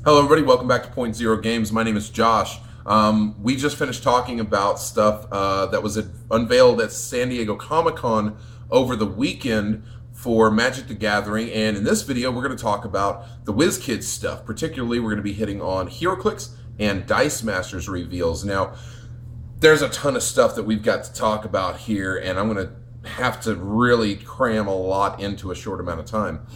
Hello, everybody. Welcome back to Point Zero Games. My name is Josh. We just finished talking about stuff that was unveiled at San Diego Comic-Con over the weekend for Magic the Gathering, and in this video, we're going to talk about the Wizkids stuff. Particularly, we're going to be hitting on Heroclix and Dicemasters reveals. Now, there's a ton of stuff that we've got to talk about here, and I'm going to have to really cram a lot into a short amount of time.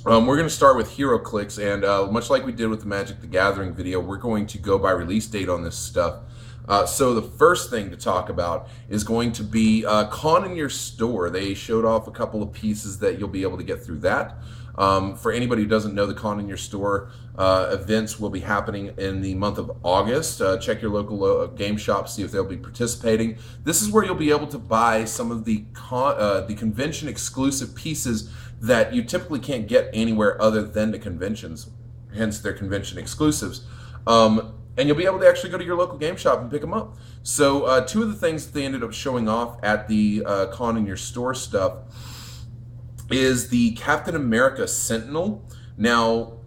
We're going to start with Heroclix, and much like we did with the Magic the Gathering video, we're going to go by release date on this stuff. So the first thing to talk about is going to be Con in your store. They showed off a couple of pieces that you'll be able to get through that. For anybody who doesn't know, the Con in your store events will be happening in the month of August. Check your local game shop, see if they'll be participating. This is where you'll be able to buy some of the convention exclusive pieces that you typically can't get anywhere other than the conventions, hence they're convention exclusives. And you'll be able to actually go to your local game shop and pick them up. So two of the things that they ended up showing off at the Con in your store stuff is the Captain America Sentinel. Now,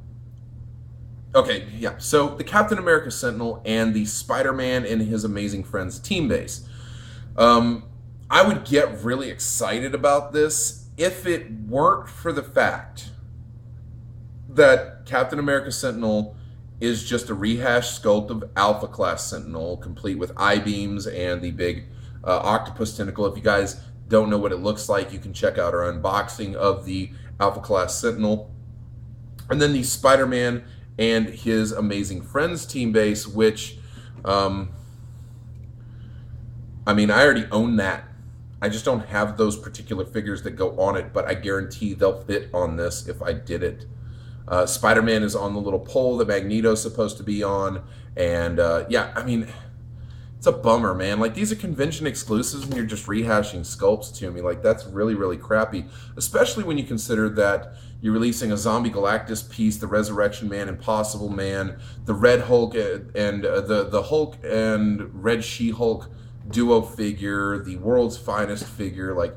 okay, yeah, so the Captain America Sentinel and the Spider-Man and his Amazing Friends team base. I would get really excited about this if it weren't for the fact that Captain America Sentinel is just a rehashed sculpt of Alpha Class Sentinel, complete with I-beams and the big octopus tentacle. If you guys don't know what it looks like, you can check out our unboxing of the Alpha Class Sentinel. And then the Spider-Man and his Amazing Friends team base, which, I mean, I already own that. I just don't have those particular figures that go on it, but I guarantee they'll fit on this if I did it. Spider-Man is on the little pole that Magneto's supposed to be on, and yeah, I mean, it's a bummer, man. Like, these are convention exclusives, and you're just rehashing sculpts to me. Like, that's really, really crappy, especially when you consider that you're releasing a Zombie Galactus piece, the Resurrection Man, Impossible Man, the Red Hulk, and the Hulk and Red She-Hulk duo figure, the world's finest figure, like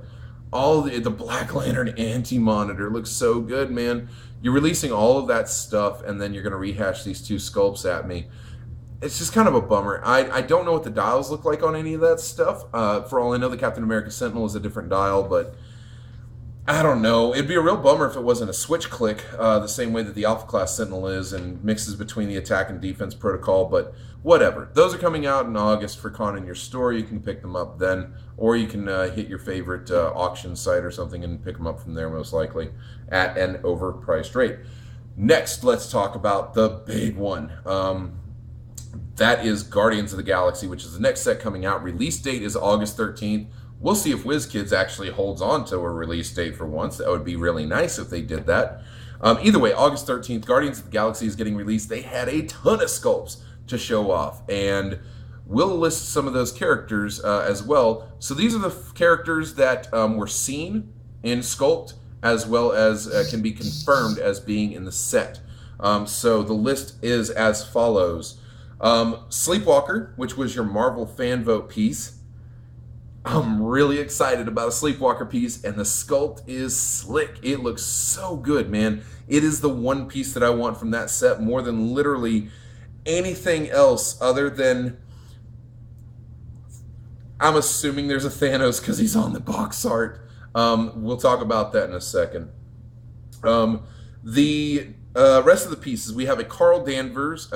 all the Black Lantern Anti-Monitor looks so good, man. You're releasing all of that stuff, and then you're going to rehash these two sculpts at me. It's just kind of a bummer. I don't know what the dials look like on any of that stuff. For all I know, the Captain America Sentinel is a different dial, but I don't know. It'd be a real bummer if it wasn't a switch click, the same way that the Alpha Class Sentinel is, and mixes between the attack and defense protocol, but whatever. Those are coming out in August for Con in your store. You can pick them up then, or you can hit your favorite auction site or something and pick them up from there, most likely, at an overpriced rate. Next, let's talk about the big one. That is Guardians of the Galaxy, which is the next set coming out. Release date is August 13th. We'll see if Wizkids actually holds on to a release date for once. That would be really nice if they did that. Either way, August 13th, Guardians of the Galaxy is getting released. They had a ton of sculpts to show off, and we'll list some of those characters as well. So these are the characters that were seen in sculpt, as well as can be confirmed as being in the set. So the list is as follows. Sleepwalker, which was your Marvel fan vote piece. I'm really excited about a Sleepwalker piece, and the sculpt is slick. It looks so good, man. It is the one piece that I want from that set more than literally anything else, other than, I'm assuming there's a Thanos because he's on the box art. We'll talk about that in a second. The rest of the pieces, we have a Carol Danvers,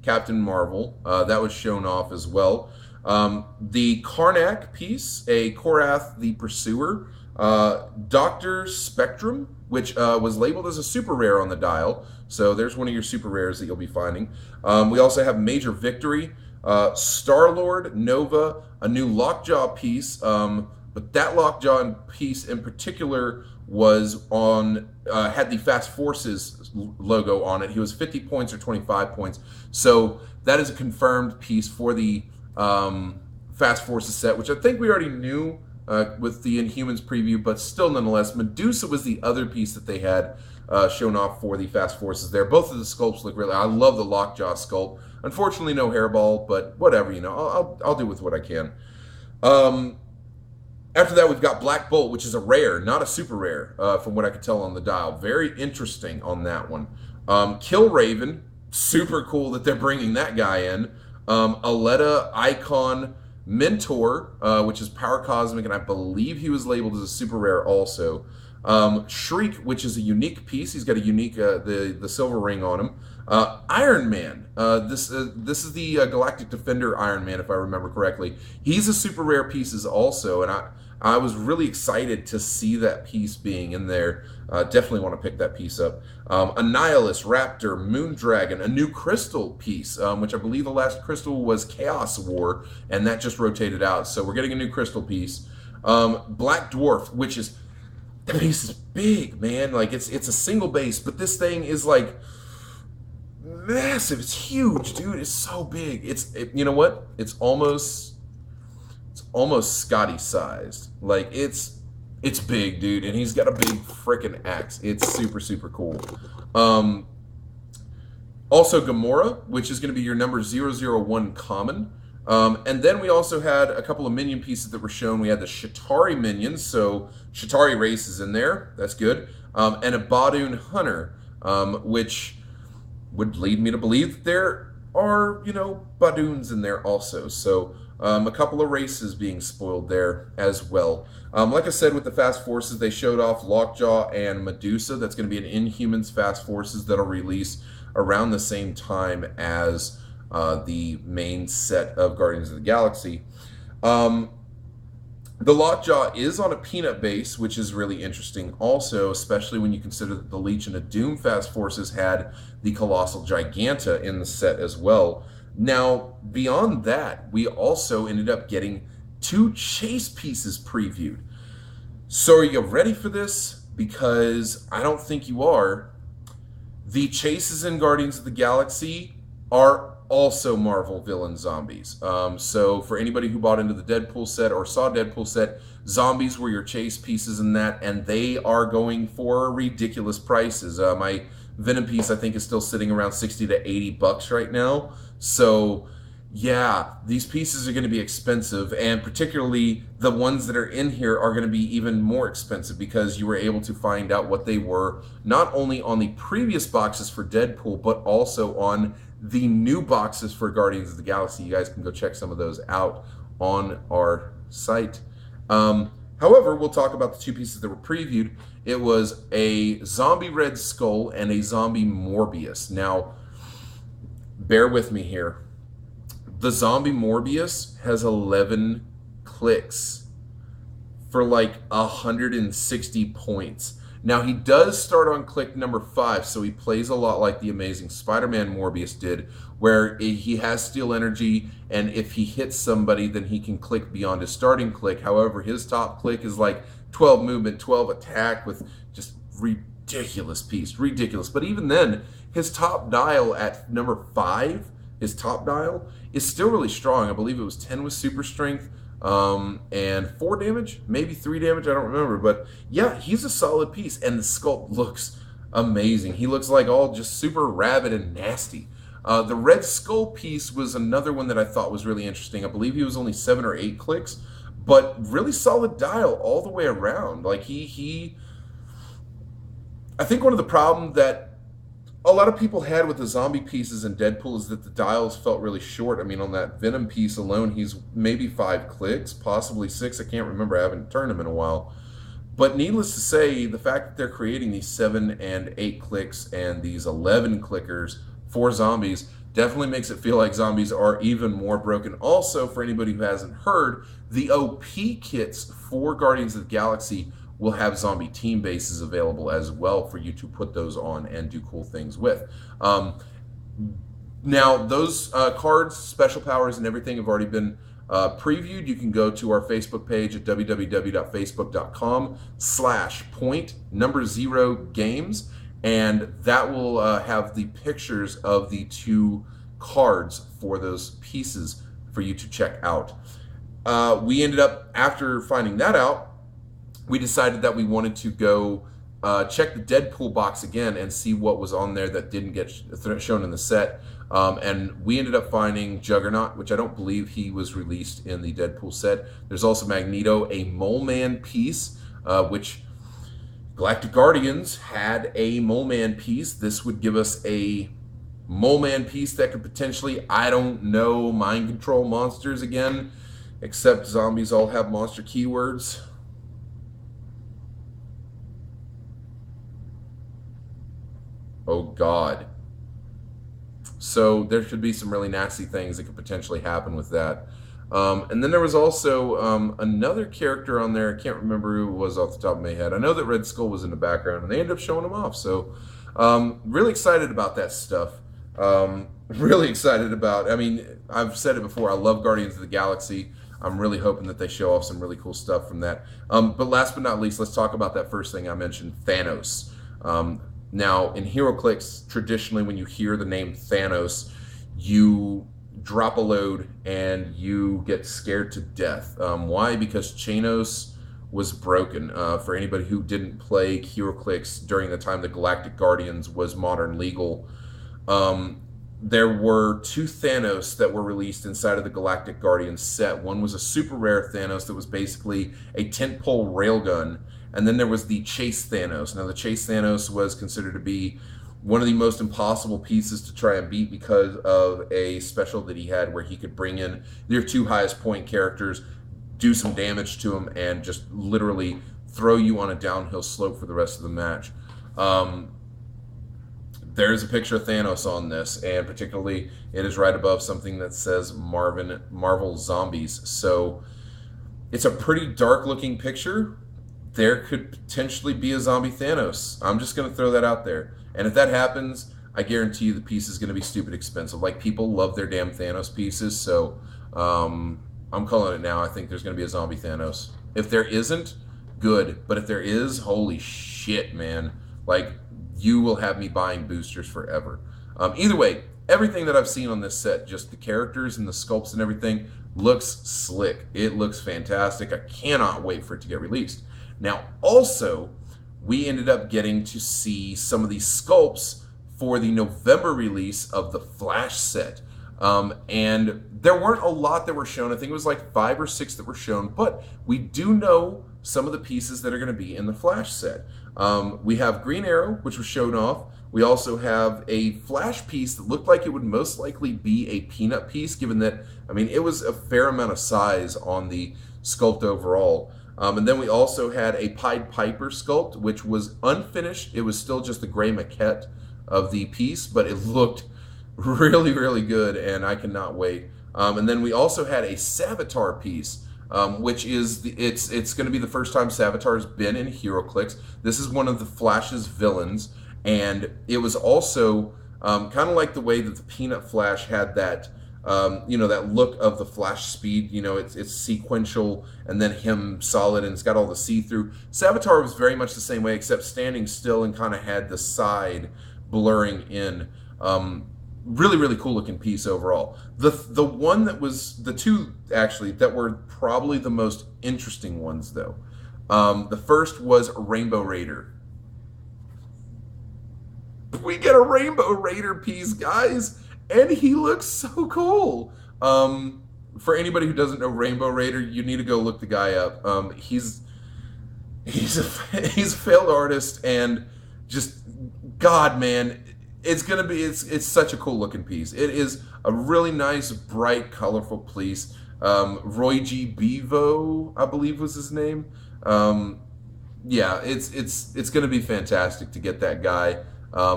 Captain Marvel. That was shown off as well. The Karnak piece, a Korath the Pursuer, Dr. Spectrum, which was labeled as a super rare on the dial, so there's one of your super rares that you'll be finding. We also have Major Victory, Star-Lord, Nova, a new Lockjaw piece, but that Lockjaw piece in particular was on, had the Fast Forces logo on it. He was 50 points or 25 points, so that is a confirmed piece for the Fast Forces set, which I think we already knew with the Inhumans preview, but still nonetheless. Medusa was the other piece that they had shown off for the Fast Forces there. Both of the sculpts look really, I love the Lockjaw sculpt. Unfortunately, no hairball, but whatever, you know, I'll do with what I can. After that, we've got Black Bolt, which is a rare, not a super rare, from what I could tell on the dial. Very interesting on that one. Kill Raven, super cool that they're bringing that guy in. Aletta Icon Mentor, which is Power Cosmic, and I believe he was labeled as a super rare also. Shriek, which is a unique piece. He's got a unique the silver ring on him. Iron Man. This is the Galactic Defender Iron Man, if I remember correctly. He's a super rare piece also, and I was really excited to see that piece being in there. Definitely want to pick that piece up. A Nihilist, Raptor, Moondragon, a new crystal piece, which I believe the last crystal was Chaos War, and that just rotated out. So we're getting a new crystal piece. Black Dwarf, which is, the base is big, man. Like it's a single base, but this thing is like massive. It's huge, dude. It's so big. You know what? It's almost Scotty sized. Like it's big, dude, and he's got a big freaking axe. It's super, super cool. Also Gamora, which is going to be your number 001 common. And then we also had a couple of minion pieces that were shown. We had the Shatari minions, so Shatari race is in there. That's good. And a Badoon Hunter, which would lead me to believe that there are, Badoons in there also. So a couple of races being spoiled there as well. Like I said, with the Fast Forces, they showed off Lockjaw and Medusa. That's going to be an Inhumans Fast Forces that'll release around the same time as the main set of Guardians of the Galaxy. The Lockjaw is on a peanut base, which is really interesting also, especially when you consider that the Legion of Doom Fast Forces had the Colossal Giganta in the set as well. Now, beyond that, we also ended up getting 2 chase pieces previewed. So are you ready for this? Because I don't think you are. The chases in Guardians of the Galaxy are also Marvel villain zombies. So for anybody who bought into the Deadpool set or saw Deadpool set, zombies were your chase pieces in that, and they are going for ridiculous prices. My Venom piece, I think, is still sitting around 60 to 80 bucks right now. So yeah, these pieces are going to be expensive, and particularly the ones that are in here are going to be even more expensive because you were able to find out what they were not only on the previous boxes for Deadpool, but also on the new boxes for Guardians of the Galaxy. You guys can go check some of those out on our site. However, we'll talk about the 2 pieces that were previewed. It was a zombie Red Skull and a zombie Morbius. Now, bear with me here. The zombie Morbius has 11 clicks for like 160 points. Now, he does start on click number 5, so he plays a lot like the Amazing Spider-Man Morbius did, where he has Steel Energy, and if he hits somebody, then he can click beyond his starting click. However, his top click is like 12 movement, 12 attack with just ridiculous piece, ridiculous. But even then, his top dial at number 5, his top dial, is still really strong. I believe it was 10 with super strength, and 4 damage, maybe 3 damage, I don't remember. But yeah, he's a solid piece, and the sculpt looks amazing. He looks like all just super rabid and nasty. The Red Skull piece was another one that I thought was really interesting. I believe he was only 7 or 8 clicks, but really solid dial all the way around. Like I think one of the problems that a lot of people had with the zombie pieces in Deadpool is that the dials felt really short. I mean, on that Venom piece alone, he's maybe 5 clicks, possibly 6. I can't remember. I haven't turned him in a while. But needless to say, the fact that they're creating these 7 and 8 clicks and these 11 clickers for zombies definitely makes it feel like zombies are even more broken. Also, for anybody who hasn't heard, the OP kits for Guardians of the Galaxy will have zombie team bases available as well for you to put those on and do cool things with. Now, those cards, special powers, and everything have already been previewed. You can go to our Facebook page at www.facebook.com/point0games, and that will have the pictures of the 2 cards for those pieces for you to check out. We ended up, after finding that out, we decided that we wanted to go check the Deadpool box again and see what was on there that didn't get shown in the set. And we ended up finding Juggernaut, which I don't believe he was released in the Deadpool set. There's also Magneto, a Mole Man piece, which Galactic Guardians had a Mole Man piece. This would give us a Mole Man piece that could potentially, I don't know, mind control monsters again, except zombies all have monster keywords. Oh God. So there should be some really nasty things that could potentially happen with that. And then there was also another character on there. I can't remember who it was off the top of my head. I know that Red Skull was in the background, and they ended up showing him off. So really excited about that stuff. Really excited about, I mean, I've said it before, I love Guardians of the Galaxy. I'm really hoping that they show off some really cool stuff from that. But last but not least, let's talk about that first thing I mentioned, Thanos. Now, in Heroclix, traditionally when you hear the name Thanos, you drop a load and you get scared to death. Why? Because Chanos was broken. For anybody who didn't play Heroclix during the time the Galactic Guardians was modern legal, there were 2 Thanos that were released inside of the Galactic Guardians set. One was a super rare Thanos that was basically a tentpole railgun, and then there was the Chase Thanos. Now, the Chase Thanos was considered to be one of the most impossible pieces to try and beat because of a special that he had where he could bring in their 2 highest point characters, do some damage to them, and just literally throw you on a downhill slope for the rest of the match. There's a picture of Thanos on this, and particularly it is right above something that says Marvel Zombies. So it's a pretty dark looking picture. There could potentially be a zombie Thanos. I'm just going to throw that out there. And if that happens, I guarantee you the piece is going to be stupid expensive. Like, people love their damn Thanos pieces, so I'm calling it now. I think there's going to be a zombie Thanos. If there isn't, good. But if there is, holy shit, man. Like, you will have me buying boosters forever. Either way, everything that I've seen on this set, just the characters and the sculpts and everything, looks slick. It looks fantastic. I cannot wait for it to get released. Now, also, we ended up getting to see some of these sculpts for the November release of the Flash set. And there weren't a lot that were shown. I think it was like 5 or 6 that were shown, but we do know some of the pieces that are going to be in the Flash set. We have Green Arrow, which was shown off. We also have a Flash piece that looked like it would most likely be a peanut piece, given that, I mean, it was a fair amount of size on the sculpt overall. And then we also had a Pied Piper sculpt, which was unfinished. It was still just the gray maquette of the piece, but it looked really, really good, and I cannot wait. And then we also had a Savitar piece, which is it's going to be the first time Savitar's been in Heroclix. This is one of the Flash's villains, and it was also kind of like the way that the Peanut Flash had that that look of the Flash speed. It's sequential, and then him solid, and it's got all the see-through. Savitar was very much the same way, except standing still and kind of had the side blurring in. Really, really cool looking piece overall. The one that was, the 2 actually that were probably the most interesting ones though. The first was Rainbow Raider. We get a Rainbow Raider piece, guys, and he looks so cool. For anybody who doesn't know Rainbow Raider, you need to go look the guy up. He's a failed artist, and just, God, man, it's such a cool looking piece. It is a really nice, bright, colorful piece. Roy G. Bevo, I believe was his name. Yeah, it's going to be fantastic to get that guy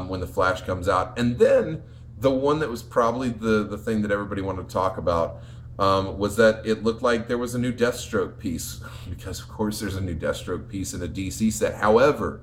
when the Flash comes out. And then the one that was probably the thing that everybody wanted to talk about was that it looked like there was a new Deathstroke piece, because of course there's a new Deathstroke piece in a DC set. However,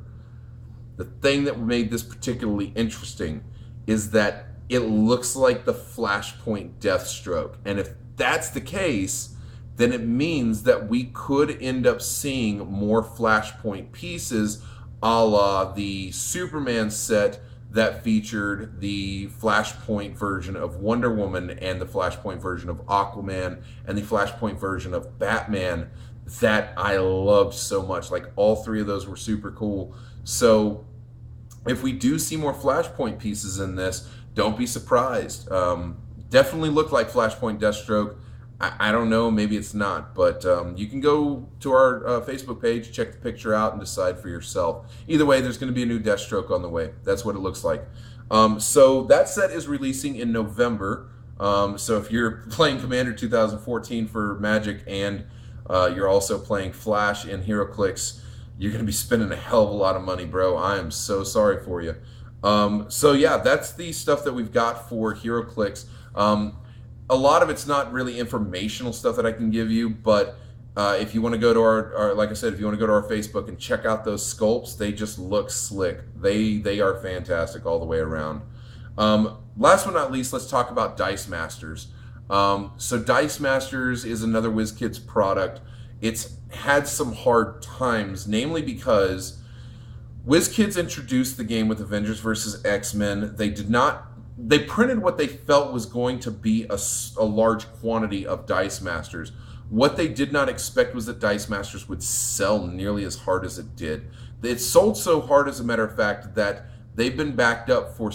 the thing that made this particularly interesting is that it looks like the Flashpoint Deathstroke. And if that's the case, then it means that we could end up seeing more Flashpoint pieces, a la the Superman set that featured the Flashpoint version of Wonder Woman and the Flashpoint version of Aquaman and the Flashpoint version of Batman that I loved so much. Like, all 3 of those were super cool. So if we do see more Flashpoint pieces in this, don't be surprised. Definitely looked like Flashpoint Deathstroke. I don't know, maybe it's not, but you can go to our Facebook page, check the picture out, and decide for yourself. Either way, there's going to be a new Deathstroke on the way. That's what it looks like. So that set is releasing in November. So if you're playing Commander 2014 for Magic and you're also playing Flash and Heroclix, you're going to be spending a hell of a lot of money, bro. I am so sorry for you. So yeah, that's the stuff that we've got for Heroclix. A lot of it's not really informational stuff that I can give you, but if you want to go to our, like I said, if you want to go to our Facebook and check out those sculpts, they just look slick. They are fantastic all the way around. Last but not least, let's talk about Dicemasters. So Dicemasters is another Wizkids product. It's had some hard times, namely because Wizkids introduced the game with Avengers vs. X-Men. They printed what they felt was going to be a large quantity of Dicemasters. What they did not expect was that Dicemasters would sell nearly as hard as it did. It sold so hard, as a matter of fact, that they've been backed up for,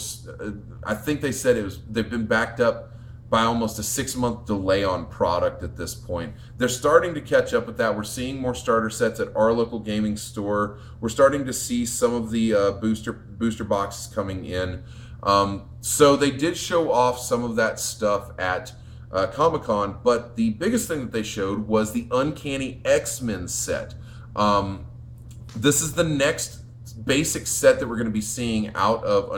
I think they said they've been backed up by almost a 6-month delay on product at this point. They're starting to catch up with that. We're seeing more starter sets at our local gaming store. We're starting to see some of the booster boxes coming in. So they did show off some of that stuff at Comic-Con, but the biggest thing that they showed was the Uncanny X-Men set. This is the next basic set that we're going to be seeing out of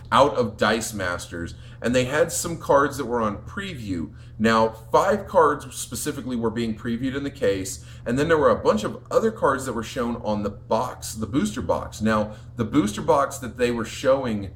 out of Dicemasters, and they had some cards that were on preview. Now, 5 cards specifically were being previewed in the case, and then there were a bunch of other cards that were shown on the box, the booster box. Now, the booster box that they were showing,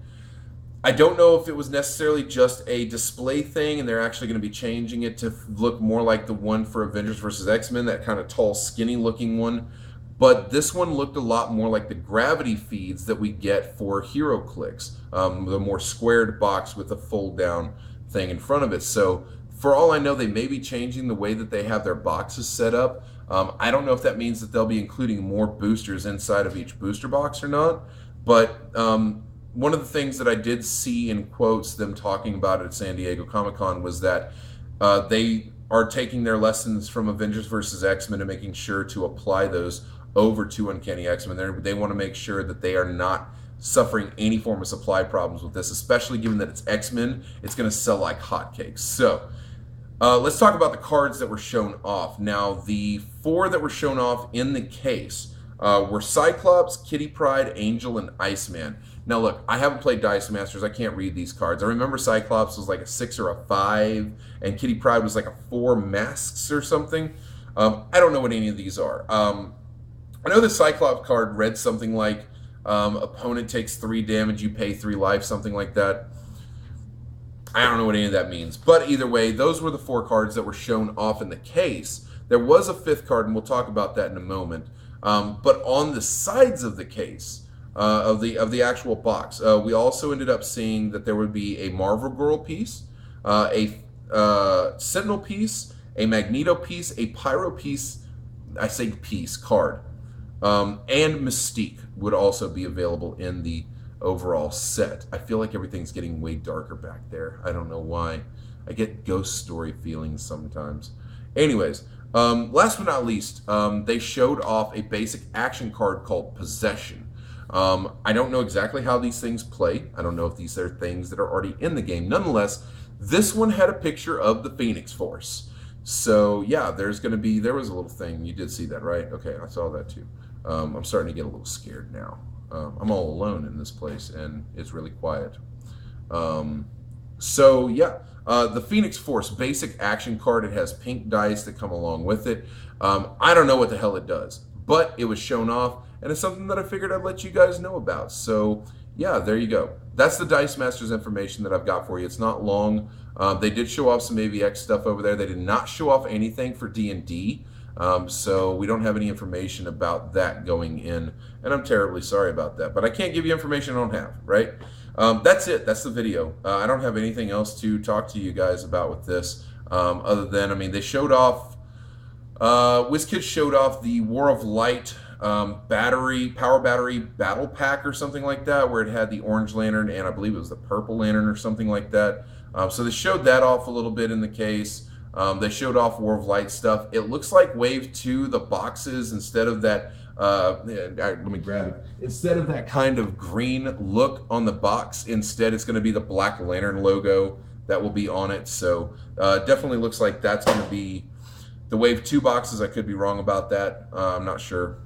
I don't know if it was necessarily just a display thing and they're actually going to be changing it to look more like the one for Avengers vs. X-Men, that kind of tall, skinny looking one. But this one looked a lot more like the gravity feeds that we get for Heroclix, the more squared box with a fold down thing in front of it. So for all I know, they may be changing the way that they have their boxes set up. I don't know if that means that they'll be including more boosters inside of each booster box or not. But one of the things that I did see in quotes them talking about at San Diego Comic-Con was that they are taking their lessons from Avengers vs. X-Men and making sure to apply those over to Uncanny X-Men. They want to make sure that they are not suffering any form of supply problems with this, especially given that it's X-Men. It's going to sell like hotcakes. So let's talk about the cards that were shown off. Now, the 4 that were shown off in the case were Cyclops, Kitty Pryde, Angel, and Iceman. Now look, I haven't played Dicemasters. I can't read these cards. I remember Cyclops was like a 6 or a 5, and Kitty Pryde was like a 4 masks or something. I don't know what any of these are. I know the Cyclops card read something like, opponent takes 3 damage, you pay 3 life, something like that. I don't know what any of that means. But either way, those were the 4 cards that were shown off in the case. There was a 5th card, and we'll talk about that in a moment. But on the sides of the case, of the actual box, we also ended up seeing that there would be a Marvel Girl piece, a Sentinel piece, a Magneto piece, a Pyro piece, I say piece, card, and Mystique would also be available in the overall set. I feel like everything's getting way darker back there. I don't know why. I get ghost story feelings sometimes. Anyways, last but not least, they showed off a basic action card called Possession. I don't know exactly how these things play. I don't know if these are things that are already in the game. Nonetheless, this one had a picture of the Phoenix Force. So yeah, there was a little thing. You did see that, right? Okay, I saw that too. I'm starting to get a little scared now. I'm all alone in this place, and it's really quiet. So yeah, the Phoenix Force basic action card. It has pink dice that come along with it. I don't know what the hell it does, but it was shown off, and it's something that I figured I'd let you guys know about. So yeah, there you go. That's the Dicemasters information that I've got for you. It's not long. They did show off some AVX stuff over there. They did not show off anything for D&D. So we don't have any information about that going in, and I'm terribly sorry about that. But I can't give you information I don't have, right? That's it. That's the video. I don't have anything else to talk to you guys about with this, other than, I mean, they showed off, Wizkids showed off the War of Light power battery battle pack or something like that, where it had the orange lantern and I believe it was the purple lantern or something like that. So they showed that off a little bit in the case. They showed off War of Light stuff. It looks like Wave 2, the boxes, instead of that, let me grab it. Instead of that kind of green look on the box, instead it's going to be the Black Lantern logo that will be on it. So definitely looks like that's going to be the Wave 2 boxes. I could be wrong about that. I'm not sure.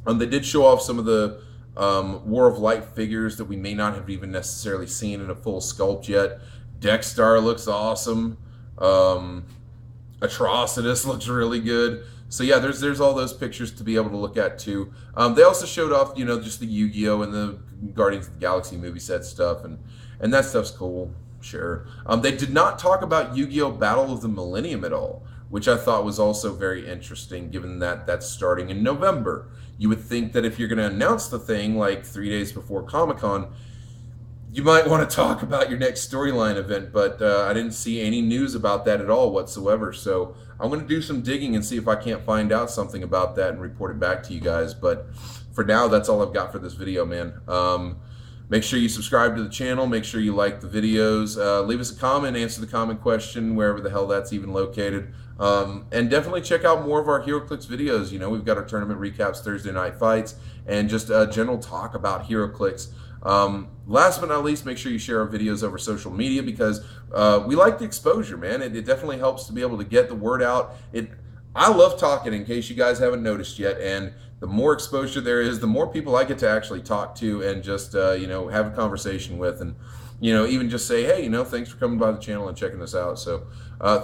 They did show off some of the War of Light figures that we may not have even necessarily seen in a full sculpt yet. Dexstar looks awesome. Atrocitus looks really good. So yeah, there's all those pictures to be able to look at too. They also showed off, you know, just the Yu-Gi-Oh! And the Guardians of the Galaxy movie set stuff, and that stuff's cool, sure. They did not talk about Yu-Gi-Oh! Battle of the Millennium at all, which I thought was also very interesting, given that that's starting in November. You would think that if you're going to announce the thing like 3 days before Comic-Con, you might want to talk about your next storyline event, but I didn't see any news about that at all whatsoever. So I'm going to do some digging and see if I can't find out something about that and report it back to you guys. But for now, that's all I've got for this video, man. Make sure you subscribe to the channel. Make sure you like the videos. Leave us a comment, answer the comment question, wherever the hell that's even located. And definitely check out more of our Heroclix videos. You know, we've got our tournament recaps, Thursday night fights, and just general talk about Heroclix. Last but not least, make sure you share our videos over social media, because we like the exposure, man. It definitely helps to be able to get the word out. I love talking, in case you guys haven't noticed yet, and the more exposure there is, the more people I get to actually talk to and just you know, have a conversation with, and you know, even just say, hey, you know, thanks for coming by the channel and checking us out. So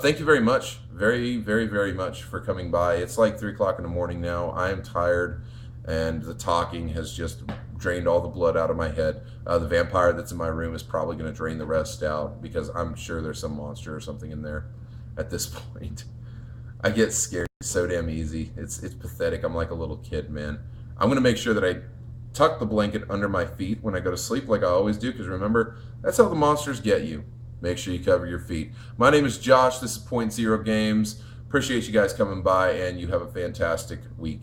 thank you very much, very, very, very much for coming by. It's like 3 o'clock in the morning now. I am tired, and the talking has just drained all the blood out of my head. The vampire that's in my room is probably going to drain the rest out, because I'm sure there's some monster or something in there at this point. I get scared so damn easy. It's pathetic. I'm like a little kid, man. I'm going to make sure that I tuck the blanket under my feet when I go to sleep, like I always do, because remember, that's how the monsters get you. Make sure you cover your feet. My name is Josh. This is Point Zero Games. Appreciate you guys coming by, and you have a fantastic week.